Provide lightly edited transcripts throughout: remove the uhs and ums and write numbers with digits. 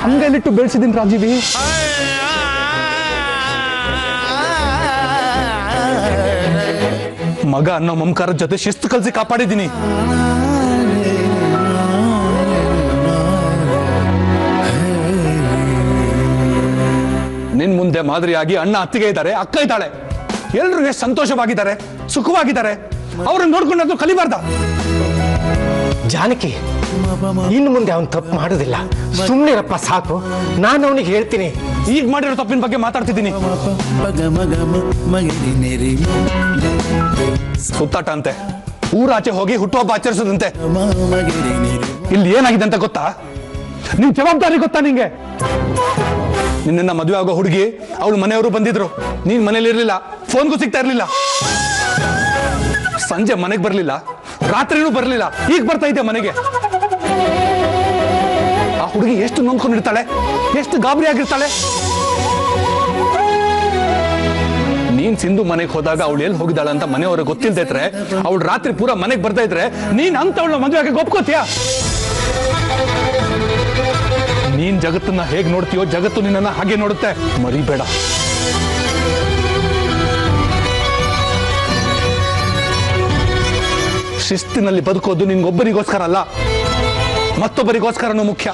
ಹಂಗಲ್ಲಿಟ್ಟು ಬೆಳೆಸಿದ್ದೀನಿ ರಾಜೀವಿ. ಮಗ ಅನ್ನೋ ಮಮಕಾರದ ಜೊತೆ ಶಿಸ್ತು ಕಲಿಸಿ ಕಾಪಾಡಿದ್ದೀನಿ. ನಿನ್ ಮುಂದೆ ಮಾದರಿಯಾಗಿ ಅಣ್ಣ ಅತ್ತಿಗೆ ಇದ್ದಾರೆ, ಅಕ್ಕ ಇದ್ದಾಳೆ, ಎಲ್ರು ಎಷ್ಟು ಸಂತೋಷವಾಗಿದ್ದಾರೆ, ಸುಖವಾಗಿದ್ದಾರೆ. ಅವ್ರನ್ನ ನೋಡ್ಕೊಂಡಾದ್ರು ಕಲಿಬಾರ್ದ? ಜಾನಕಿ, ಇನ್ನು ಮುಂದೆ ಅವನು ತಪ್ಪು ಮಾಡೋದಿಲ್ಲ, ಸುಮ್ಮನಿರಪ್ಪ ಸಾಕು. ನಾನು ಅವನಿಗೆ ಹೇಳ್ತೀನಿ. ಈಗ ಮಾಡಿರೋ ತಪ್ಪಿನ ಬಗ್ಗೆ ಮಾತಾಡ್ತಿದ್ದೀನಿ. ಸುತ್ತಾಟ ಅಂತೆ, ಊರಾಚೆ ಹೋಗಿ ಹುಟ್ಟುಹಬ್ಬ ಆಚರಿಸೋದಂತೆ. ಇಲ್ಲಿ ಏನಾಗಿದೆ ಅಂತ ಗೊತ್ತಾ? ನಿನ್ ಜವಾಬ್ದಾರಿ ಗೊತ್ತಾ ನಿಂಗೆ? ನಿನ್ನ ಮದುವೆ ಆಗೋ ಹುಡುಗಿ ಅವಳು ಮನೆಯವರು ಬಂದಿದ್ರು, ನೀನ್ ಮನೇಲಿ ಇರ್ಲಿಲ್ಲ, ಫೋನ್ಗೂ ಸಿಗ್ತಾ ಇರ್ಲಿಲ್ಲ. ಸಂಜೆ ಮನೆಗೆ ಬರ್ಲಿಲ್ಲ, ರಾತ್ರಿನೂ ಬರ್ಲಿಲ್ಲ, ಈಗ ಬರ್ತಾ ಇದ್ದೆ ಮನೆಗೆ. ಆ ಹುಡುಗಿ ಎಷ್ಟು ನೊಂದ್ಕೊಂಡಿರ್ತಾಳೆ, ಎಷ್ಟು ಗಾಬರಿ ಆಗಿರ್ತಾಳೆ. ನೀನ್ ಸಿಂಧು ಮನೆಗೆ ಹೋದಾಗ ಅವಳು ಎಲ್ಲಿ ಹೋಗಿದ್ದಾಳೆ ಅಂತ ಮನೆಯವ್ರಿಗೆ ಗೊತ್ತಿಲ್ದೇ ಇದ್ರೆ, ಅವಳು ರಾತ್ರಿ ಪೂರ ಮನೆಗೆ ಬರ್ತಾ ಇದ್ರೆ ನೀನ್ ಅಂತ ಅವಳ ಮದುವೆ ಆಗಿ ಒಪ್ಕೋತೀಯ? ನೀನ್ ಜಗತ್ತನ್ನ ಹೇಗ್ ನೋಡ್ತೀಯೋ ಜಗತ್ತು ನಿನ್ನನ್ನ ಹಾಗೆ ನೋಡುತ್ತೆ, ಮರಿಬೇಡ. ಶಿಸ್ತಿನಲ್ಲಿ ಬದುಕೋದು ನಿನ್ಗೊಬ್ಬರಿಗೋಸ್ಕರ ಅಲ್ಲ, ಮತ್ತೊಬ್ಬರಿಗೋಸ್ಕರನೂ ಮುಖ್ಯ.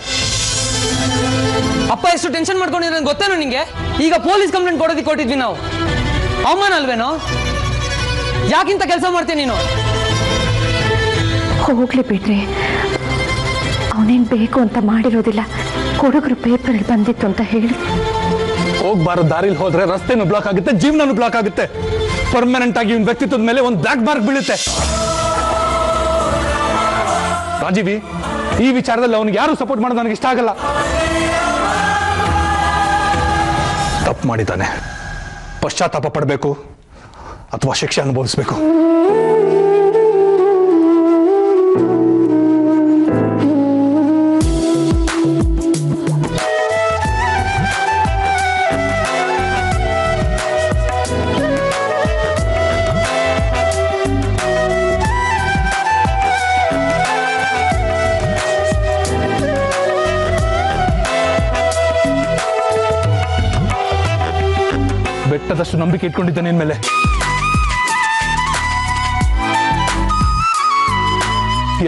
ಅಪ್ಪ ಎಷ್ಟು ಟೆನ್ಷನ್ ಮಾಡ್ಕೊಂಡಿರೋ ಗೊತ್ತೇನೋ ನಿಂಗೆ? ಈಗ ಪೊಲೀಸ್ ಕಂಪ್ಲೇಂಟ್ ಕೊಟ್ಟಿದ್ವಿ ನಾವು. ಅವಮಾನ ಅಲ್ವೇನೋ? ಯಾಕಿಂತ ಕೆಲಸ ಮಾಡ್ತೀನಿ ನೀನು? ಹೋಗ್ಲಿ ಬಿಡ್ರಿ, ಅವನೇನ್ ಬೇಕು ಅಂತ ಮಾಡಿರೋದಿಲ್ಲ. ಹುಡುಗರು ಪೇಪರ್ ಬಂದಿತ್ತು ಅಂತ ಹೇಳಿ ಹೋಗ್ಬಾರೋ ದಾರಿಲಿ ಹೋದ್ರೆ ರಸ್ತೆನೂ ಬ್ಲಾಕ್ ಆಗುತ್ತೆ, ಜೀವನನೂ ಬ್ಲಾಕ್ ಆಗುತ್ತೆ. ಪರ್ಮನೆಂಟ್ ಆಗಿ ಇವನ್ ವ್ಯಕ್ತಿತ್ವದ ಮೇಲೆ ಒಂದು ಬ್ಲಾಕ್ ಮಾರ್ಕ್ ಬೀಳುತ್ತೆ. ರಾಜೀವಿ, ಈ ವಿಚಾರದಲ್ಲಿ ಅವನಿಗೆ ಯಾರು ಸಪೋರ್ಟ್ ಮಾಡೋದು ನನಗೆ ಇಷ್ಟ ಆಗಲ್ಲ. ತಪ್ಪು ಮಾಡಿದ್ದಾನೆ, ಪಶ್ಚಾತ್ತಾಪ ಪಡಬೇಕು ಅಥವಾ ಶಿಕ್ಷೆ ಅನುಭವಿಸಬೇಕು. ಬೆಟ್ಟದಷ್ಟು ನಂಬಿಕೆ ಇಟ್ಕೊಂಡಿದ್ದೆ ನಿನ್ ಮೇಲೆ.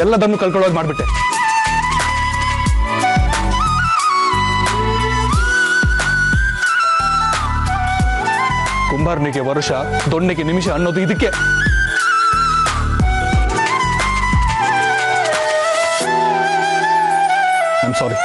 ಎಲ್ಲದನ್ನು ಕಳ್ಕೊಳ್ಳೋದು ಮಾಡ್ಬಿಟ್ಟೆ. ಕುಂಬಾರನಿಗೆ ವರ್ಷ, ದೊಣ್ಣೆಗೆ ನಿಮಿಷ ಅನ್ನೋದು ಇದಕ್ಕೆ. I am sorry.